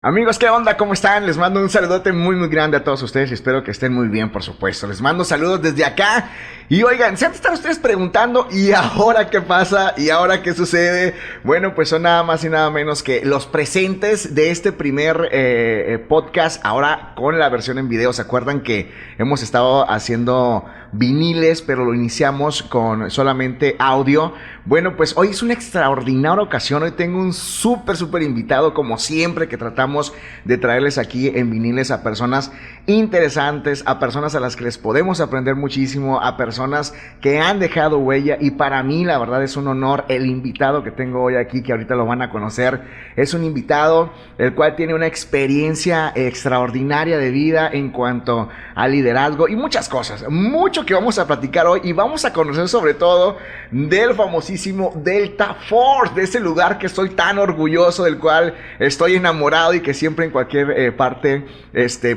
Amigos, ¿qué onda? ¿Cómo están? Les mando un saludote muy grande a todos ustedes y espero que estén muy bien, por supuesto. Les mando saludos desde acá. Y oigan, se han de estar ustedes preguntando, ¿y ahora qué pasa? ¿Y ahora qué sucede? Bueno, pues son nada más y nada menos que los presentes de este primer podcast, ahora con la versión en video. ¿Se acuerdan que hemos estado haciendo viniles, pero lo iniciamos con solamente audio? Bueno, pues hoy es una extraordinaria ocasión. Hoy tengo un súper invitado, como siempre, que tratamos de traerles aquí en viniles a personas interesantes, a personas a las que les podemos aprender muchísimo, a personas que han dejado huella. Y para mí, la verdad, es un honor el invitado que tengo hoy aquí, que ahorita lo van a conocer. Es un invitado el cual tiene una experiencia extraordinaria de vida en cuanto a liderazgo y muchas cosas, mucho que vamos a platicar hoy, y vamos a conocer sobre todo del famosísimo Delta Force, de ese lugar que estoy tan orgulloso, del cual estoy enamorado y que siempre en cualquier parte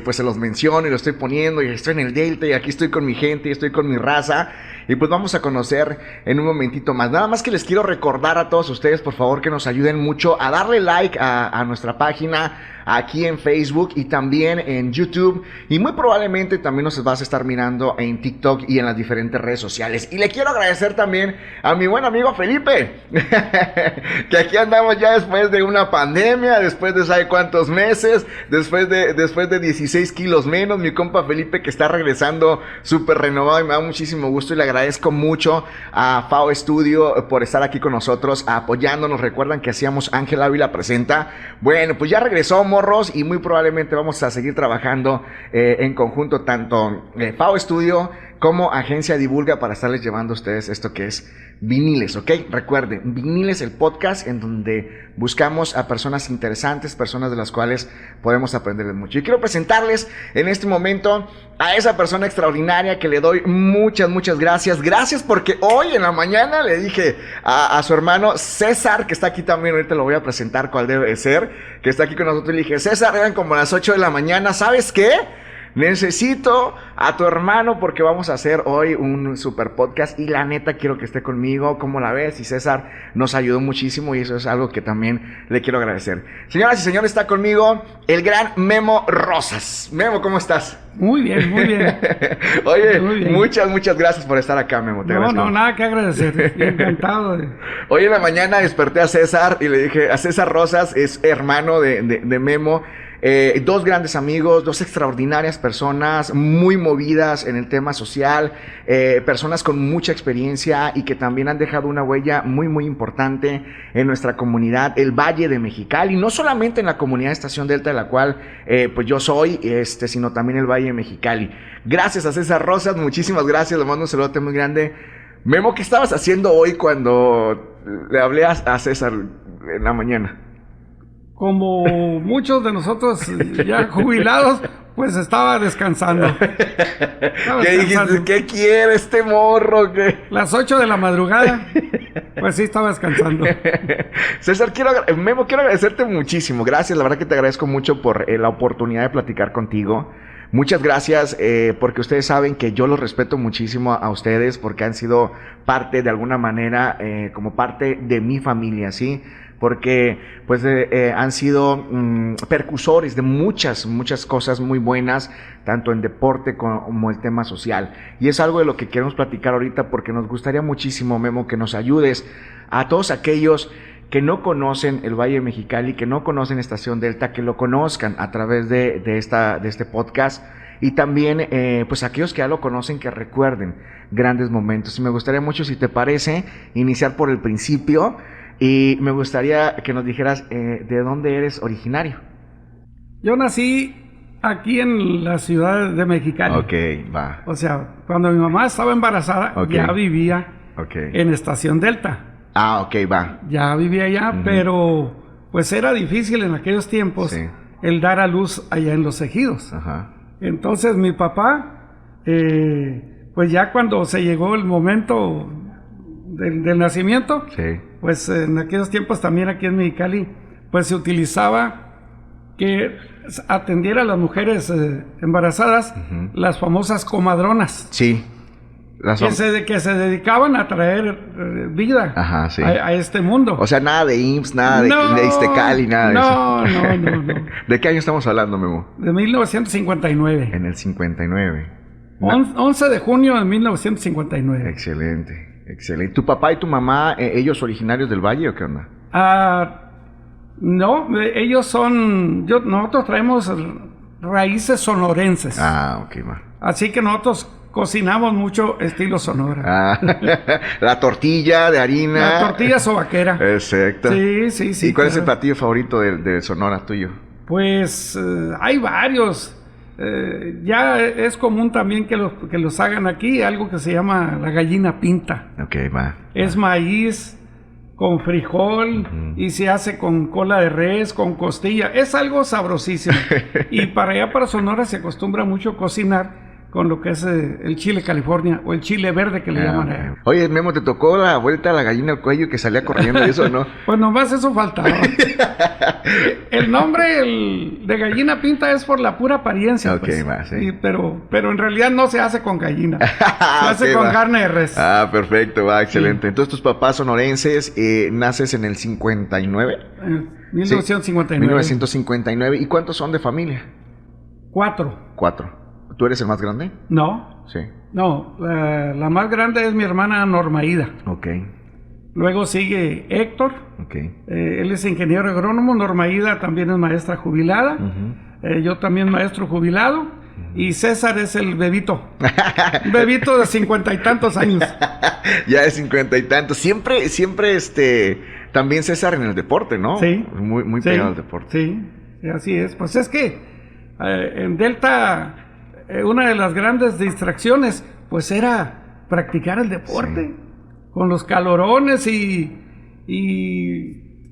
pues se los menciono y lo estoy poniendo, y estoy en el Delta y aquí estoy con mi gente y estoy con mi raza. Y pues vamos a conocer en un momentito más. Nada más que les quiero recordar a todos ustedes, por favor, que nos ayuden mucho a darle like a nuestra página aquí en Facebook y también en YouTube, y muy probablemente también nos vas a estar mirando en TikTok y en las diferentes redes sociales. Y le quiero agradecer también a mi buen amigo Felipe que aquí andamos ya después de una pandemia, después de sabe cuántos meses, después de 16 kilos menos. Mi compa Felipe, que está regresando súper renovado, y me da muchísimo gusto, y le agradezco mucho a FAO Studio por estar aquí con nosotros apoyándonos. Recuerdan que hacíamos Ángel Ávila Presenta. Bueno, pues ya regresó, morros, y muy probablemente vamos a seguir trabajando en conjunto, tanto FAO Studio como Agencia Divulga, para estarles llevando a ustedes esto que es Viniles, ¿ok? Recuerden, Viniles, el podcast en donde buscamos a personas interesantes, personas de las cuales podemos aprenderles mucho. Y quiero presentarles en este momento a esa persona extraordinaria que le doy muchas gracias. Gracias porque hoy en la mañana le dije a su hermano César, que está aquí también, ahorita lo voy a presentar cuál debe de ser, que está aquí con nosotros, y le dije: César, eran como las 8 de la mañana, ¿sabes qué? Necesito a tu hermano porque vamos a hacer hoy un super podcast y la neta quiero que esté conmigo. ¿Cómo la ves? Y César nos ayudó muchísimo y eso es algo que también le quiero agradecer. Señoras y señores, está conmigo el gran Memo Rosas. Memo, ¿cómo estás? Muy bien. Oye, muy bien. Muchas gracias por estar acá, Memo. No, nada que agradecer. Encantado. Hoy en la mañana desperté a César y le dije: a César Rosas es hermano de Memo. Dos grandes amigos, dos extraordinarias personas, muy movidas en el tema social, personas con mucha experiencia y que también han dejado una huella muy importante en nuestra comunidad, el Valle de Mexicali, no solamente en la comunidad de Estación Delta, de la cual pues yo soy, sino también el Valle de Mexicali. Gracias a César Rosas, muchísimas gracias, le mando un saludote muy grande. Memo, ¿qué estabas haciendo hoy cuando le hablé a César en la mañana? Como muchos de nosotros ya jubilados, pues estaba descansando. ¿Qué dijiste? ¿Qué quiere este morro? ¿Qué? Las 8 de la madrugada, pues sí estaba descansando. César, Memo, quiero agradecerte muchísimo. Gracias, la verdad que te agradezco mucho por la oportunidad de platicar contigo. Muchas gracias, porque ustedes saben que yo los respeto muchísimo a ustedes, porque han sido parte de alguna manera, como parte de mi familia, ¿sí? Porque pues han sido percursores de muchas cosas muy buenas, tanto en deporte como el tema social. Y es algo de lo que queremos platicar ahorita, porque nos gustaría muchísimo, Memo, que nos ayudes a todos aquellos que no conocen el Valle de Mexicali, que no conocen Estación Delta, que lo conozcan a través de este podcast. Y también, pues aquellos que ya lo conocen, que recuerden grandes momentos. Y me gustaría mucho, si te parece, iniciar por el principio. Y me gustaría que nos dijeras de dónde eres originario. Yo nací aquí en la ciudad de Mexicali. Ok, va. O sea, cuando mi mamá estaba embarazada, ya vivía en Estación Delta. Ah, ok, va. Ya vivía allá, pero pues era difícil en aquellos tiempos el dar a luz allá en Los Ejidos. Ajá. Entonces mi papá, pues ya cuando se llegó el momento del nacimiento, pues en aquellos tiempos también aquí en Mexicali, pues se utilizaba que atendiera a las mujeres embarazadas, las famosas comadronas. Sí. que se dedicaban a traer vida a este mundo. O sea, nada de IMSS, nada de Iztecali, nada de eso. No. ¿De qué año estamos hablando, Memo? De 1959. En el 59. 11 de junio de 1959. Excelente. ¿Tu papá y tu mamá, ellos originarios del Valle o qué onda? No, ellos son... nosotros traemos raíces sonorenses. Ok, va. Así que nosotros cocinamos mucho estilo Sonora. La tortilla de harina. La tortilla sobaquera. Exacto. Sí. ¿Y cuál es el platillo favorito de Sonora tuyo? Pues hay varios. Ya es común también que los hagan aquí, algo que se llama la gallina pinta. Ok, va. Es maíz con frijol y se hace con cola de res, con costilla. Es algo sabrosísimo. Y para allá, para Sonora, se acostumbra mucho cocinar con lo que es el chile California o el chile verde que le llaman allá. Oye, Memo, ¿te tocó la vuelta a la gallina al cuello que salía corriendo y eso, no? Pues nomás eso faltaba. El nombre de gallina pinta es por la pura apariencia. Pues. Va, sí. Pero en realidad no se hace con gallina. Se hace con carne de res. Perfecto, va, excelente. Sí. Entonces tus papás sonorenses, naces en el 59. 1959. 1959. ¿Y cuántos son de familia? 4. ¿Tú eres el más grande? No. Sí. No, la más grande es mi hermana Normaída. Ok. Luego sigue Héctor. Ok. Él es ingeniero agrónomo. Normaída también es maestra jubilada. Yo también maestro jubilado. Y César es el bebito. Bebito de 50 y tantos años. Ya de 50 y tantos. Siempre, también César en el deporte, ¿no? Sí. Muy pegado al deporte. Sí, así es. Pues es que en Delta... una de las grandes distracciones, pues era practicar el deporte, con los calorones y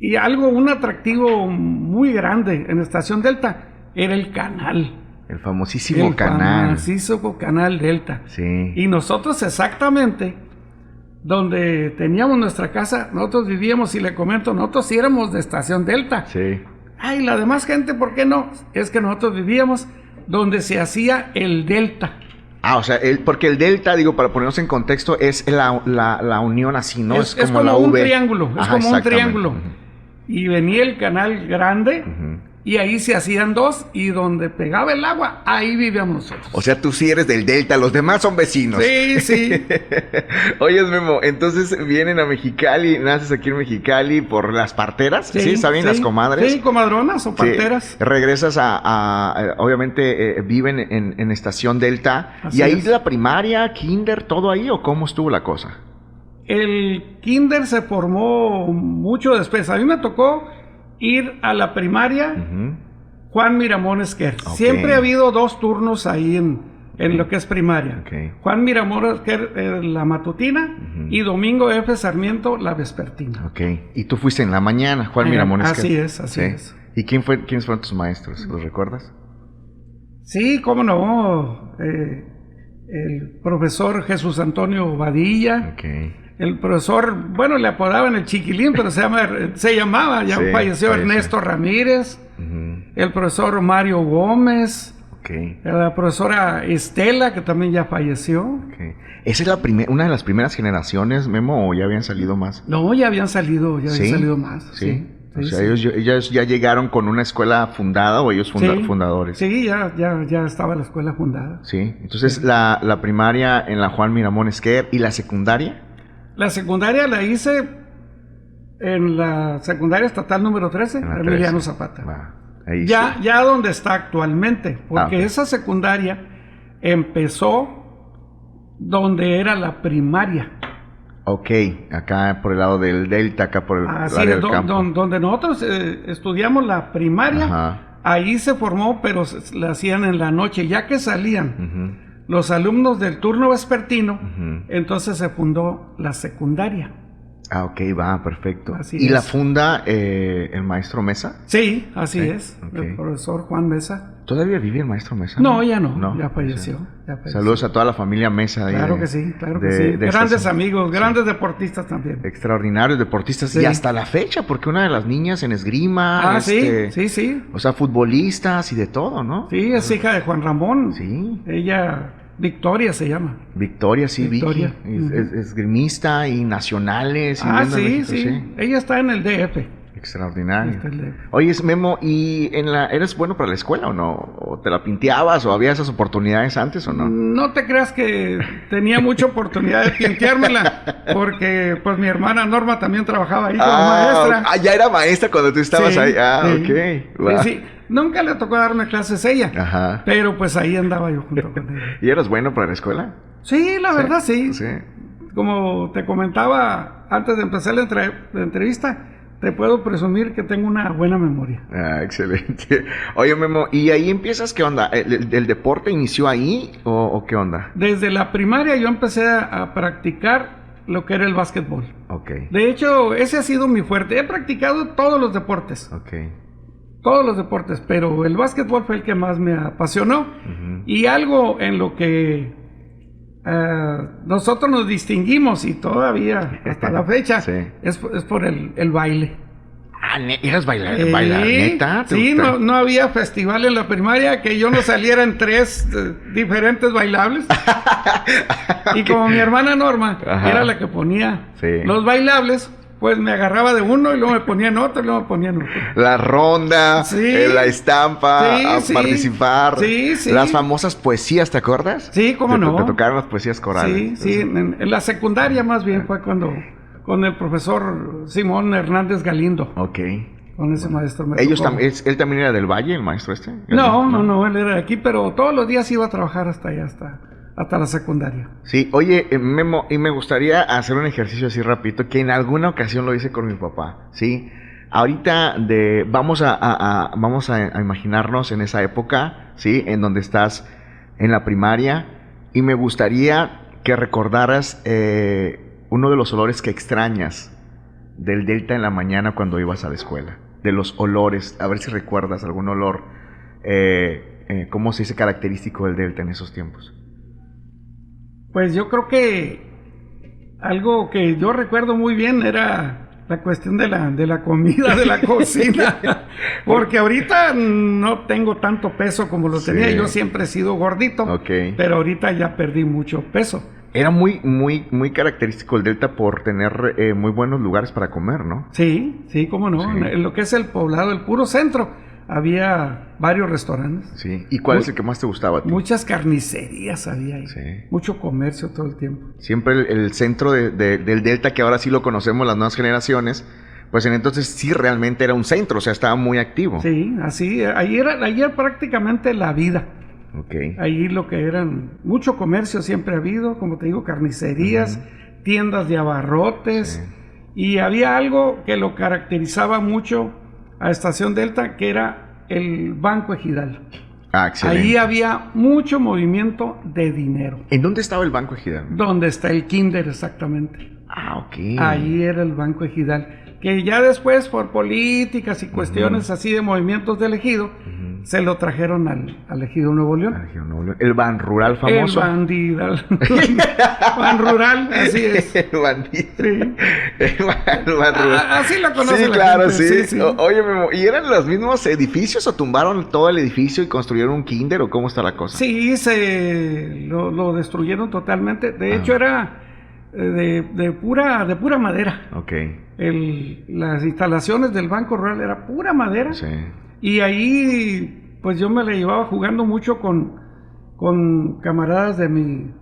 un atractivo muy grande en Estación Delta, era el canal. El famosísimo canal. El famosísimo canal Delta. Sí. Y nosotros exactamente, donde teníamos nuestra casa, nosotros vivíamos, y le comento, nosotros sí éramos de Estación Delta. Sí. Ay, la demás gente, ¿por qué no? Es que nosotros vivíamos donde se hacía el Delta. O sea, porque el Delta, digo, para ponernos en contexto, es la unión así, ¿no? Es como la un V. triángulo, un triángulo. Y venía el canal grande, y ahí se hacían dos, y donde pegaba el agua, ahí vivíamos nosotros. O sea, tú sí eres del Delta, los demás son vecinos. Sí. Oye, Memo, entonces vienen a Mexicali, naces aquí en Mexicali por las parteras, ¿sí? ¿Saben las comadres? Sí, comadronas o parteras. Sí. Regresas obviamente, viven en Estación Delta. Así ¿Y ahí es. la primaria, kinder, todo ahí, o cómo estuvo la cosa? El kinder se formó mucho después. A mí me tocó ir a la primaria Juan Miramón Esquer. Okay. Siempre ha habido 2 turnos ahí en lo que es primaria. Okay. Juan Miramón Esquer, la matutina, y Domingo F. Sarmiento, la vespertina. Ok. Y tú fuiste en la mañana, Juan Miramón Esquer. Así es. ¿Y quiénes fueron tus maestros? ¿Los recuerdas? Sí, cómo no. El profesor Jesús Antonio Badilla. Okay. El profesor, bueno, le apodaban el Chiquilín, pero se llamaba, falleció Ernesto Ramírez. El profesor Mario Gómez. La profesora Estela, que también ya falleció. ¿Esa es una de las primeras generaciones, Memo, o ya habían salido más? No, ya habían salido más. Sí. Ellos ya llegaron con una escuela fundada, o ellos fundadores. Sí, ya estaba la escuela fundada. Sí, entonces la primaria en la Juan Miramón Esquer, ¿y la secundaria? La secundaria la hice en la secundaria estatal número 13, Emiliano Zapata. Ya donde está actualmente, porque esa secundaria empezó donde era la primaria. Ok, acá por el lado del Delta, acá por el área del campo. Donde nosotros estudiamos la primaria, ahí se formó, pero la hacían en la noche, ya que salían los alumnos del turno vespertino, entonces se fundó la secundaria. Ok, va, perfecto. ¿Y la funda el maestro Mesa? Sí, así es, el profesor Juan Mesa. ¿Todavía vive el maestro Mesa? No, ya no, ya falleció. Saludos a toda la familia Mesa. Claro que sí. Grandes amigos, grandes deportistas también. Extraordinarios deportistas, y hasta la fecha, porque una de las niñas en esgrima. Sí. O sea, futbolistas y de todo, ¿no? Sí, es hija de Juan Ramón. Sí. Ella Victoria se llama. Victoria, sí, Victoria. Vicky. Es esgrimista y nacionales. Ah, y sí, México, sí. Ella está en el DF. Extraordinario. Está en el DF. Oye, Memo, ¿y eres bueno para la escuela o no? ¿O te la pinteabas o había esas oportunidades antes o no? No te creas que tenía mucha oportunidad de pinteármela, porque pues mi hermana Norma también trabajaba ahí como maestra. Ah, ya era maestra cuando tú estabas ahí. Ah, sí. ok. Wow. Sí. Nunca le tocó darme clases ella. Ajá. Pero pues ahí andaba yo junto con ella. ¿Y eras bueno para la escuela? Sí, la verdad sí. Sí. Como te comentaba antes de empezar la entrevista, te puedo presumir que tengo una buena memoria. Ah, excelente. Oye, Memo, ¿y ahí empiezas qué onda? ¿El deporte inició ahí o qué onda? Desde la primaria yo empecé a practicar lo que era el básquetbol. Ok. De hecho, ese ha sido mi fuerte. He practicado todos los deportes. Ok. Todos los deportes, pero el básquetbol fue el que más me apasionó. Uh-huh. Y algo en lo que nosotros nos distinguimos, y todavía hasta la fecha, sí. es por el baile. Ah, ¿eras bailar, neta? Sí, no había festival en la primaria que yo no saliera en 3 diferentes bailables. Y como mi hermana Norma era la que ponía los bailables, pues me agarraba de uno y luego me ponía en otro y luego me ponía en otro. La ronda, la estampa, participar. Sí. Las famosas poesías, ¿te acuerdas? Sí, cómo no. Te tocaron las poesías corales. Sí. En la secundaria más bien fue cuando con el profesor Simón Hernández Galindo. Ok. Con ese maestro me tocó. ¿Él también era del Valle, el maestro este? No, él era de aquí, pero todos los días iba a trabajar hasta allá, hasta la secundaria. Sí, oye, Memo, y me gustaría hacer un ejercicio así rapidito, que en alguna ocasión lo hice con mi papá, ¿sí? Ahorita vamos a imaginarnos en esa época, ¿sí? En donde estás en la primaria, y me gustaría que recordaras uno de los olores que extrañas del Delta en la mañana cuando ibas a la escuela. De los olores, a ver si recuerdas algún olor, ¿cómo se dice? Característico del Delta en esos tiempos. Pues yo creo que algo que yo recuerdo muy bien era la cuestión de la comida, de la cocina. Porque ahorita no tengo tanto peso como lo tenía. Yo siempre he sido gordito, pero ahorita ya perdí mucho peso. Era muy característico el Delta por tener muy buenos lugares para comer, ¿no? Sí, cómo no. Sí. En lo que es el poblado, el puro centro, había varios restaurantes. Sí. ¿Y cuál es el que más te gustaba a ti? Muchas carnicerías había ahí. Sí. Mucho comercio todo el tiempo. Siempre el centro del Delta, que ahora sí lo conocemos las nuevas generaciones, pues en entonces sí realmente era un centro, o sea, estaba muy activo. Sí, así. Ahí era prácticamente la vida. Okay. Ahí lo que eran, mucho comercio siempre ha habido, como te digo, carnicerías, tiendas de abarrotes, y había algo que lo caracterizaba mucho a Estación Delta, que era el Banco Ejidal. Ah, excelente. Ahí había mucho movimiento de dinero. ¿En dónde estaba el Banco Ejidal? Donde está el Kinder, exactamente. Ah, ok. Ahí era el Banco Ejidal, que ya después, por políticas y cuestiones así de movimientos del ejido, se lo trajeron al Ejido Nuevo León. Al Ejido Nuevo León. El Ban Rural famoso. El Bandidal. Ban Rural, así es. El Bandidal. Sí. El Ban Rural. Así lo conoce sí, la claro, gente. Sí. Oye, Memo, ¿y eran los mismos edificios o tumbaron todo el edificio y construyeron un kinder o cómo está la cosa? Sí, lo destruyeron totalmente. De hecho, era de pura madera. Ok. Las instalaciones del Banco Rural era pura madera. Sí. Y ahí, pues yo me la llevaba jugando mucho con camaradas de mi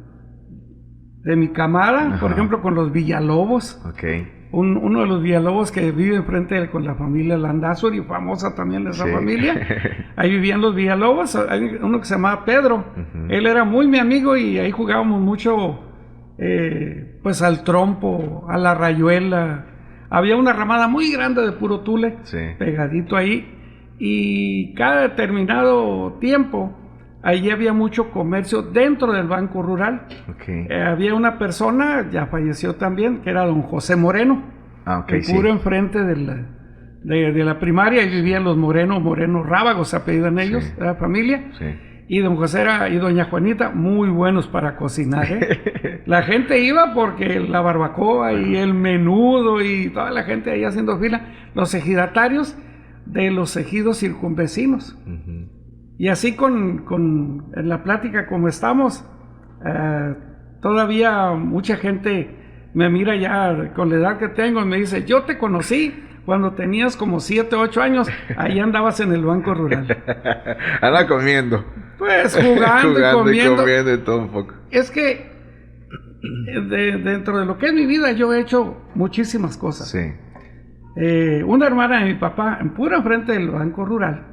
camada, por ejemplo, con los Villalobos. Okay. Uno de los Villalobos que vive enfrente con la familia Landázuri, famosa también esa familia. Ahí vivían los Villalobos. Hay uno que se llamaba Pedro. Él era muy mi amigo y ahí jugábamos mucho, pues al trompo, a la rayuela. Había una ramada muy grande de puro tule, pegadito ahí. Y cada determinado tiempo, allí había mucho comercio dentro del Banco Rural. Okay. Había una persona, ya falleció también, que era don José Moreno. Puro enfrente de la primaria, y vivían los Moreno Rábagos, se apellidan ellos, la familia. Sí. Y don José y doña Juanita, muy buenos para cocinar, ¿eh? La gente iba porque la barbacoa y el menudo y toda la gente ahí haciendo fila, los ejidatarios de los ejidos circunvecinos. Y así en la plática como estamos, Todavía mucha gente me mira ya con la edad que tengo y me dice, yo te conocí cuando tenías como 7, 8 años, ahí andabas en el Banco Rural. Anda comiendo. Pues jugando y comiendo. Y todo un poco. Es que dentro de lo que es mi vida yo he hecho muchísimas cosas. Sí. Una hermana de mi papá, en pura frente del Banco Rural,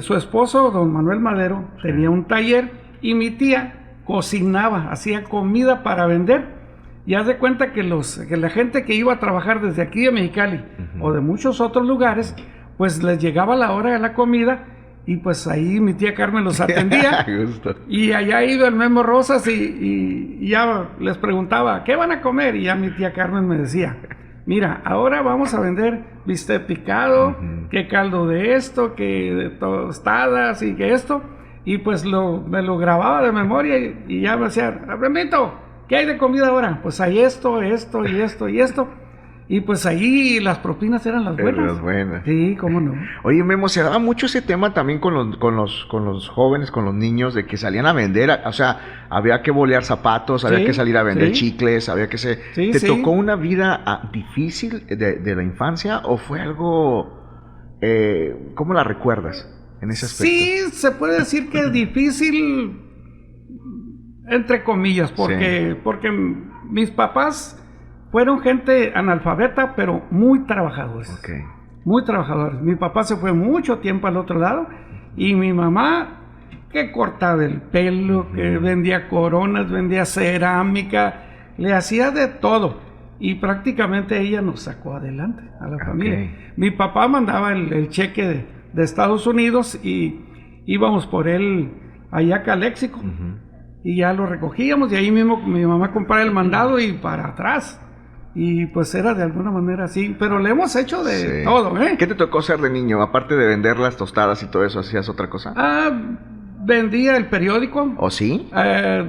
su esposo, don Manuel Madero, tenía un taller y mi tía cocinaba, hacía comida para vender. Y haz de cuenta que la gente que iba a trabajar desde aquí de Mexicali o de muchos otros lugares, pues les llegaba la hora de la comida y pues ahí mi tía Carmen los atendía. Y allá iba el Memo Rosas y ya les preguntaba, ¿qué van a comer? Y ya mi tía Carmen me decía, mira, ahora vamos a vender bistec picado, que caldo de esto, que de tostadas y que esto. Y pues me lo grababa de memoria y ya me decía, Abremito, ¿qué hay de comida ahora? Pues hay esto y esto y esto. Y pues ahí las propinas eran las buenas. Las buenas. Sí, cómo no. Oye, me emocionaba mucho ese tema también con los jóvenes, con los niños, de que salían a vender. O sea, había que bolear zapatos, había que salir a vender chicles, había que se... ¿Te tocó una vida difícil de la infancia o fue algo... ¿cómo la recuerdas en ese aspecto? Sí, se puede decir que es difícil... entre comillas, porque mis papás fueron gente analfabeta, pero muy trabajadores. Okay. Muy trabajadores. Mi papá se fue mucho tiempo al otro lado y mi mamá que cortaba el pelo, que vendía coronas, vendía cerámica, le hacía de todo. Y prácticamente ella nos sacó adelante a la familia. Mi papá mandaba el cheque de Estados Unidos y íbamos por él allá a Caléxico. Y ya lo recogíamos y ahí mismo mi mamá compraba el mandado y para atrás. Y pues era de alguna manera así, pero le hemos hecho de todo, ¿Qué te tocó hacer de niño? Aparte de vender las tostadas y todo eso, ¿hacías otra cosa? Vendía el periódico. ¿Oh, sí?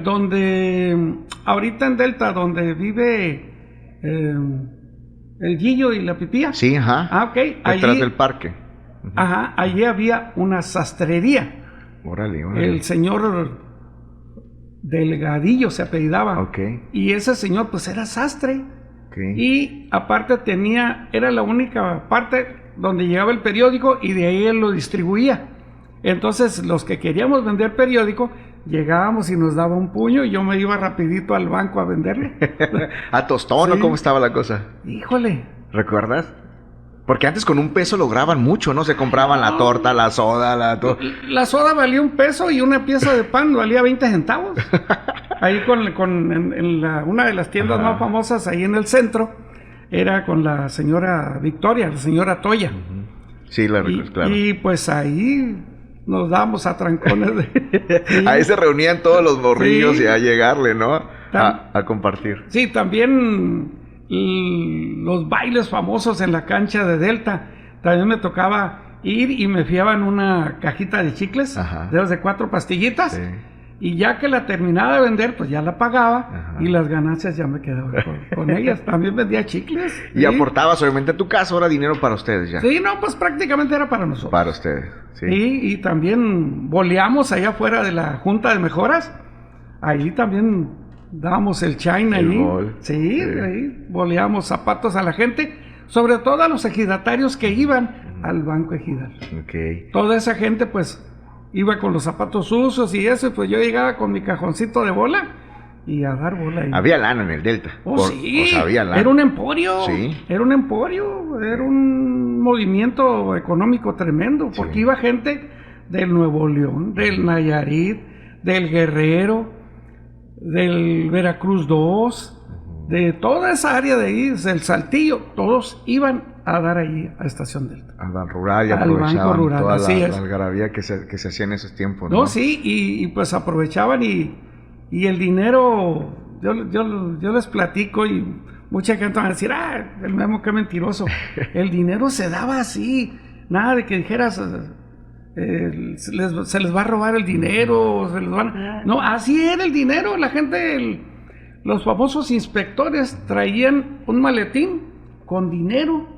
Donde, ahorita en Delta, donde vive el Guillo y la Pipía. Sí, ajá. Ok. Detrás del parque. Ajá, allí había una sastrería. Órale. El señor Delgadillo se apellidaba. Y ese señor pues era sastre. Y aparte era la única parte donde llegaba el periódico y de ahí él lo distribuía. Entonces los que queríamos vender periódico llegábamos y nos daba un puño y yo me iba rapidito al banco a venderlo. ¿A tostón o cómo estaba la cosa? Híjole. ¿Recuerdas? Porque antes con $1 lograban mucho, ¿no? Se compraban la torta, la soda, La soda valía $1 y una pieza de pan valía 20 centavos. Ahí en una de las tiendas más famosas ahí en el centro, era con la señora Victoria, la señora Toya. Sí, la recuerdo, claro. Y pues ahí nos dábamos a trancones. Ahí se reunían todos los morrillos y a llegarle, ¿no? A compartir. Sí, también... los bailes famosos en la cancha de Delta, también me tocaba ir y me fiaban una cajita de chicles, de 4 pastillitas, y ya que la terminaba de vender, pues ya la pagaba y las ganancias ya me quedaban con ellas. También vendía chicles. Y aportabas obviamente a tu casa, ahora dinero para ustedes ya. Sí, no, pues prácticamente era para nosotros. Para ustedes, sí. Y también boleamos allá afuera de la Junta de Mejoras, ahí también... dábamos el China ahí. Sí, ahí boleamos zapatos a la gente, sobre todo a los ejidatarios que iban al Banco Ejidal. Toda esa gente pues iba con los zapatos sucios y eso, y pues yo llegaba con mi cajoncito de bola y a dar bola ahí. Había lana en el Delta. Sí, o sea, había lana. Era un emporio. Sí. Era un emporio, era un movimiento económico tremendo, porque iba gente del Nuevo León, del Nayarit, del Guerrero, del Veracruz 2, de toda esa área de ahí, del Saltillo, todos iban a dar ahí a Estación Delta. Al Banco Rural y aprovechaban toda la algarabía que se hacía en esos tiempos, ¿no? No, sí, y pues aprovechaban y el dinero, yo les platico y mucha gente va a decir, el Memo qué mentiroso. El dinero se daba así, nada de que dijeras... se les va a robar el dinero, no, así era el dinero. La gente, los famosos inspectores traían un maletín con dinero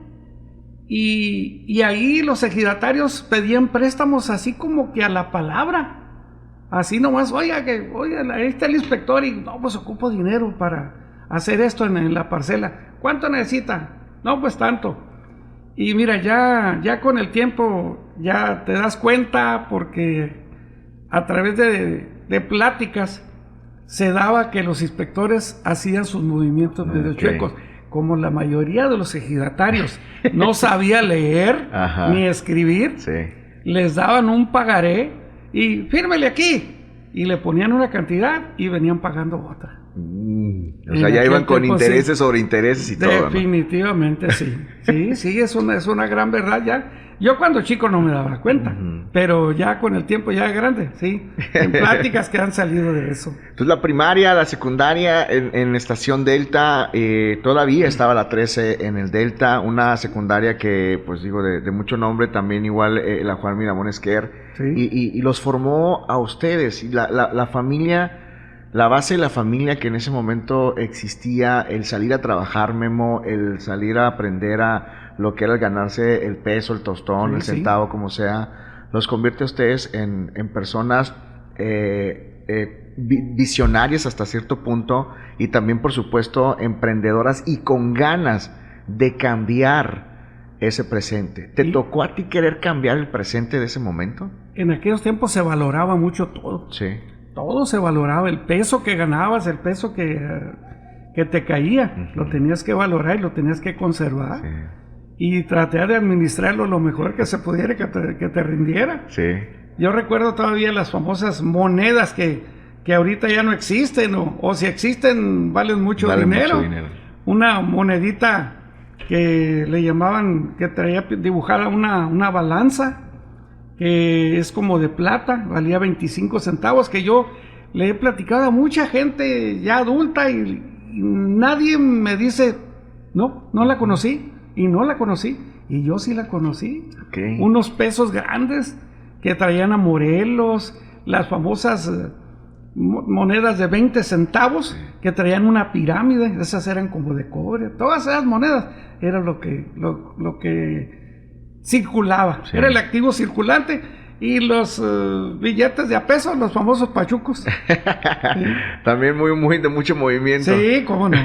y ahí los ejidatarios pedían préstamos así como que a la palabra. así nomás, oiga, ahí está el inspector y no, pues ocupo dinero para hacer esto en la parcela. ¿Cuánto necesita? No, pues tanto. Y mira, ya con el tiempo ya te das cuenta porque a través de pláticas se daba que los inspectores hacían sus movimientos medio chuecos. Como la mayoría de los ejidatarios no sabía leer ni escribir, les daban un pagaré y fírmele aquí. Y le ponían una cantidad y venían pagando otra. O sea, ya iban con intereses sobre intereses y todo. Definitivamente, ¿no? Sí, es una gran verdad ya. Yo cuando chico no me daba cuenta, pero ya con el tiempo ya grande, sí, en pláticas que han salido de eso. Entonces la primaria, la secundaria en Estación Delta, todavía estaba la 13 en el Delta, una secundaria que, pues digo, de mucho nombre, también igual la Juan Miramón Esquer, y los formó a ustedes, y la familia... La base de la familia que en ese momento existía, el salir a trabajar, Memo, el salir a aprender a lo que era el ganarse el peso, el tostón, el centavo, como sea, los convierte a ustedes en personas visionarias hasta cierto punto y también, por supuesto, emprendedoras y con ganas de cambiar ese presente. ¿Te tocó a ti querer cambiar el presente de ese momento? En aquellos tiempos se valoraba mucho todo. Sí. Todo se valoraba, el peso que ganabas, el peso que te caía, lo tenías que valorar y lo tenías que conservar. Y tratar de administrarlo lo mejor que se pudiera, que te rindiera. Yo recuerdo todavía las famosas monedas que ahorita ya no existen, o si existen valen mucho dinero. Una monedita que le llamaban, que traía dibujada una balanza, que es como de plata, valía 25 centavos, que yo le he platicado a mucha gente ya adulta y nadie me dice, no la conocí, y no la conocí, y yo sí la conocí. Unos pesos grandes que traían a Morelos, las famosas monedas de 20 centavos que traían una pirámide, esas eran como de cobre, todas esas monedas era lo que circulaba, era el activo circulante, y los billetes de a peso, los famosos pachucos. También muy de mucho movimiento. Sí, cómo no.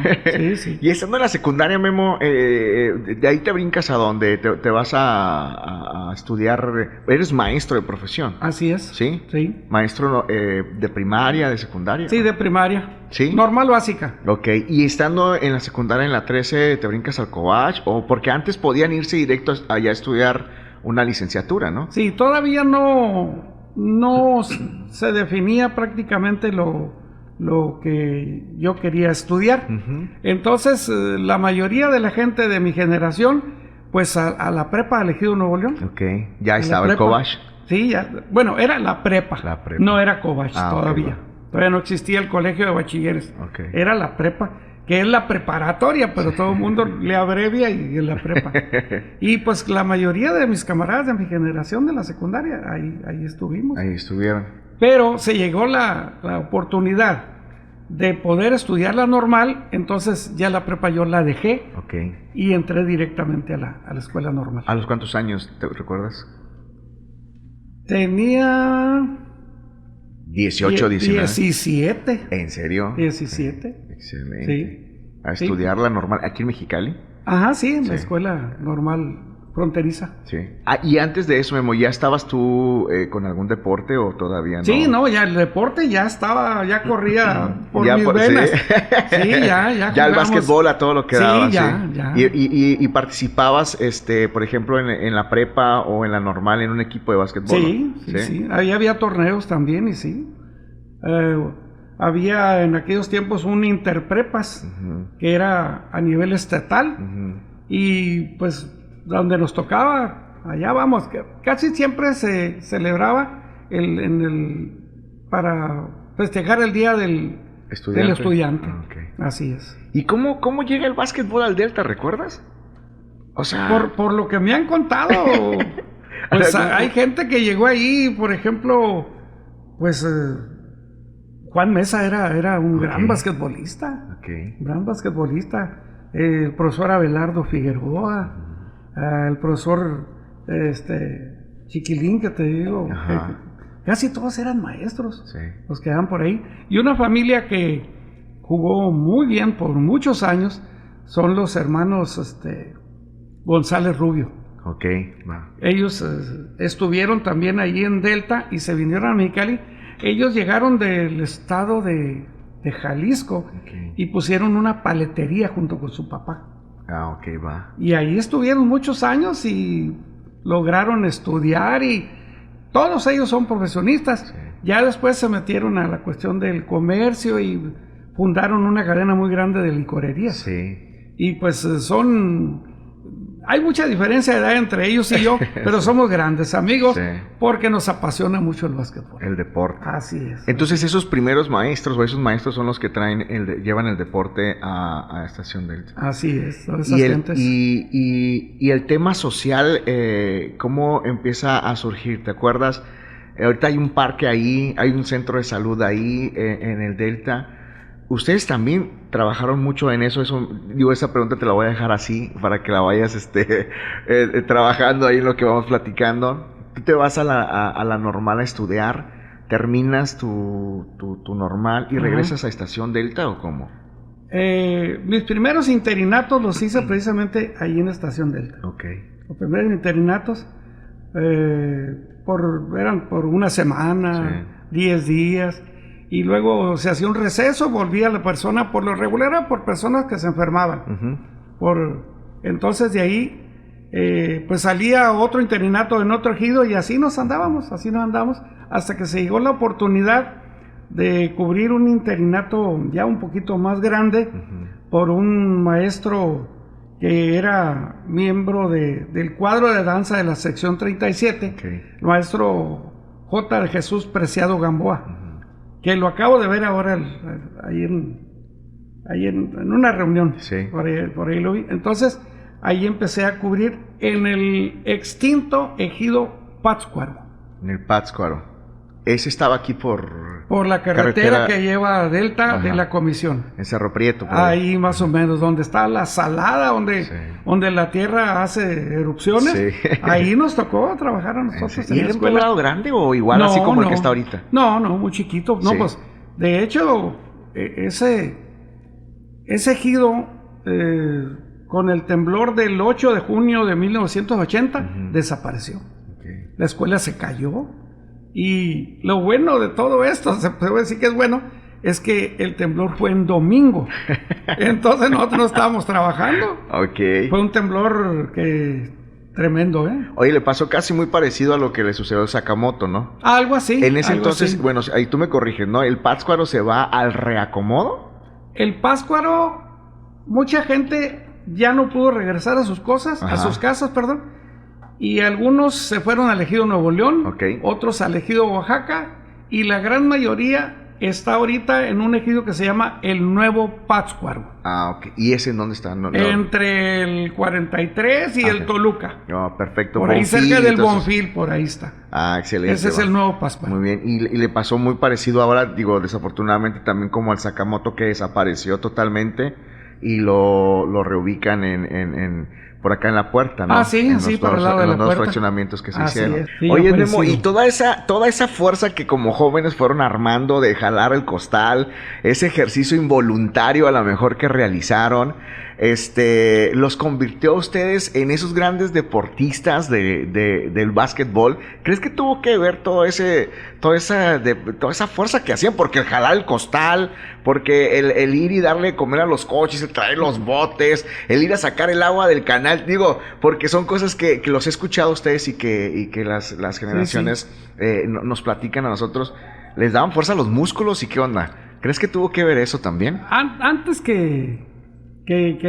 Sí. Y estando en la secundaria, Memo, de ahí te brincas a dónde, te vas a estudiar, eres maestro de profesión. Así es. ¿Sí? Sí. Maestro de primaria, de secundaria. Sí, de primaria. ¿Sí? Normal básica. Ok, y estando en la secundaria, en la 13, ¿te brincas al Cobach? O porque antes podían irse directo allá a estudiar una licenciatura, ¿no? Sí, todavía no se definía prácticamente lo que yo quería estudiar. Entonces, la mayoría de la gente de mi generación, pues a la prepa ha elegido Nuevo León. Ok, ya estaba el Cobach. Sí, ya, bueno, era la prepa. No era Cobach todavía. Okay. Todavía no existía el colegio de bachilleres. Era la prepa, que es la preparatoria, pero todo el mundo le abrevia y es la prepa. Y pues la mayoría de mis camaradas de mi generación de la secundaria, ahí estuvimos. Ahí estuvieron. Pero se llegó la oportunidad de poder estudiar la normal, entonces ya la prepa yo la dejé y entré directamente a la escuela normal. ¿A los cuántos años te recuerdas? Tenía 18, 19. 17. ¿En serio? 17. Excelente. Sí. ¿A estudiar la normal aquí en Mexicali? Ajá, sí, en la escuela normal fronteriza. Sí. Y antes de eso, Memo, ¿ya estabas tú con algún deporte o todavía no? Sí, no, ya el deporte ya corría por mis venas. Sí, ya ya el básquetbol a todo lo que daba. Sí, ya. ¿Y participabas, por ejemplo, en la prepa o en la normal en un equipo de básquetbol? Sí. Ahí había torneos también y sí. Había en aquellos tiempos un interprepas que era a nivel estatal y pues donde nos tocaba, allá vamos, casi siempre se celebraba para festejar el día del estudiante. Así es. ¿Y cómo llega el básquetbol al Delta, recuerdas? O sea... Por lo que me han contado, pues hay gente que llegó ahí, por ejemplo, pues Juan Mesa era un gran basquetbolista. Gran basquetbolista. El profesor Abelardo Figueroa. El profesor Chiquilín, que te digo, casi todos eran maestros, sí, los que eran por ahí. Y una familia que jugó muy bien por muchos años son los hermanos González Rubio. Ok, va. Ellos estuvieron también ahí en Delta y se vinieron a Mexicali. Ellos llegaron del estado de Jalisco, okay, y pusieron una paletería junto con su papá. Ah, ok, va. Y ahí estuvieron muchos años y lograron estudiar, y todos ellos son profesionistas. Sí. Ya después se metieron a la cuestión del comercio y fundaron una cadena muy grande de licorerías. Sí. Y pues hay mucha diferencia de edad entre ellos y yo, pero somos grandes amigos, sí, porque nos apasiona mucho el básquetbol. El deporte. Así es. Entonces esos primeros maestros o esos maestros son los que llevan el deporte a Estación Delta. Así es. Y el tema social, ¿cómo empieza a surgir? ¿Te acuerdas? Ahorita hay un parque ahí, hay un centro de salud ahí en el Delta. Ustedes también trabajaron mucho en eso. Esa pregunta te la voy a dejar así para que la vayas trabajando ahí en lo que vamos platicando. Tú te vas a la normal a estudiar, terminas tu normal y regresas a Estación Delta, ¿o cómo? Mis primeros interinatos los hice precisamente ahí en Estación Delta. Okay. Los primeros interinatos eran por una semana, sí, 10 días. Y luego se hacía un receso, volvía la persona, por lo regular era por personas que se enfermaban. Entonces de ahí pues salía otro interinato en otro ejido, y así nos andamos, hasta que se llegó la oportunidad de cubrir un interinato ya un poquito más grande, por un maestro que era miembro del cuadro de danza de la sección 37, okay, el maestro J. de Jesús Preciado Gamboa. Que lo acabo de ver ahora ahí en una reunión. Sí. Por ahí lo vi. Entonces, ahí empecé a cubrir en el extinto ejido Pátzcuaro. En el Pátzcuaro. Ese estaba aquí por la carretera que lleva a Delta, ajá, de la Comisión. En Cerro Prieto. Ahí más o menos, donde está la salada, donde la tierra hace erupciones. Sí. Ahí nos tocó trabajar a nosotros. ¿Y es un grado grande o igual así como el que está ahorita? No, muy chiquito. No, sí, pues, de hecho, ese ejido, con el temblor del 8 de junio de 1980, desapareció. Okay. La escuela se cayó. Y lo bueno de todo esto, se puede decir que es bueno, es que el temblor fue en domingo. Entonces nosotros no estábamos trabajando. Okay. Fue un temblor tremendo, ¿eh? Oye, le pasó casi muy parecido a lo que le sucedió a Sakamoto, ¿no? Algo así. En ese entonces, así. Bueno, ahí tú me corriges, ¿no? ¿El Pátzcuaro se va al reacomodo? El Pátzcuaro, mucha gente ya no pudo regresar a sus cosas, ajá, a sus casas, perdón. Y algunos se fueron al ejido Nuevo León, okay, otros al ejido Oaxaca, y la gran mayoría está ahorita en un ejido que se llama el Nuevo Pátzcuaro. Ah, ok. ¿Y ese en dónde está? Entre el 43 y el Toluca. Perfecto. Por ahí cerca del Bonfil, por ahí está. Ah, excelente. Ese es el Nuevo Pátzcuaro. Muy bien. Y le pasó muy parecido ahora, desafortunadamente también como al Sakamoto, que desapareció totalmente y lo reubican por acá en la puerta, ¿no? Ah, sí, sí, por el lado de la puerta. En los dos fraccionamientos que se hicieron. Sí, oye, Memo, y toda esa fuerza que como jóvenes fueron armando de jalar el costal, ese ejercicio involuntario a lo mejor que realizaron, los convirtió a ustedes en esos grandes deportistas del básquetbol. ¿Crees que tuvo que ver toda esa fuerza que hacían? Porque el jalar el costal, porque el ir y darle de comer a los coches, el traer los botes, el ir a sacar el agua del canal, porque son cosas que los he escuchado a ustedes y que las generaciones nos platican a nosotros. ¿Les daban fuerza a los músculos y qué onda? ¿Crees que tuvo que ver eso también? Antes que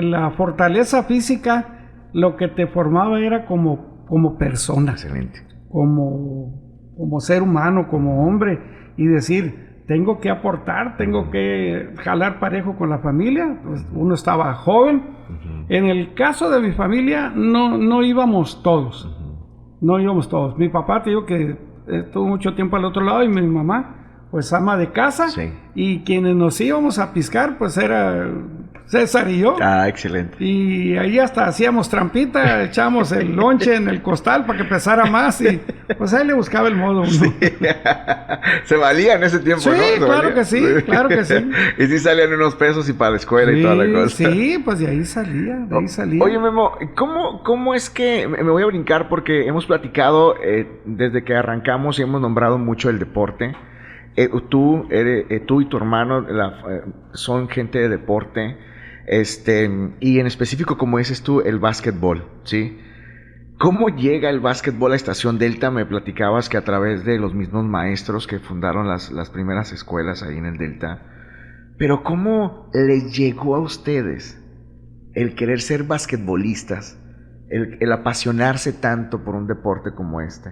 la fortaleza física, lo que te formaba era como persona. Excelente. Como ser humano, como hombre, y decir, tengo que aportar, tengo que jalar parejo con la familia. Pues uno estaba joven. En el caso de mi familia, no íbamos todos. No íbamos todos. Mi papá, te digo que estuvo mucho tiempo al otro lado, y mi mamá, pues ama de casa. Sí. Y quienes nos íbamos a piscar, pues César y yo. Ah, excelente. Y ahí hasta hacíamos trampita, echábamos el lonche en el costal para que pesara más y pues ahí le buscaba el modo uno. Sí. Se valía en ese tiempo, sí, ¿no? Claro que sí, claro que sí. Y sí salían unos pesos y para la escuela y toda la cosa. Sí, pues de ahí salía, Oye, Memo, ¿cómo es que me voy a brincar? Porque hemos platicado desde que arrancamos y hemos nombrado mucho el deporte. Tú y tu hermano son gente de deporte, y en específico, como dices tú, el básquetbol, ¿sí? ¿Cómo llega el básquetbol a Estación Delta? Me platicabas que a través de los mismos maestros que fundaron las primeras escuelas ahí en el Delta. Pero ¿cómo les llegó a ustedes el querer ser basquetbolistas, el apasionarse tanto por un deporte como este?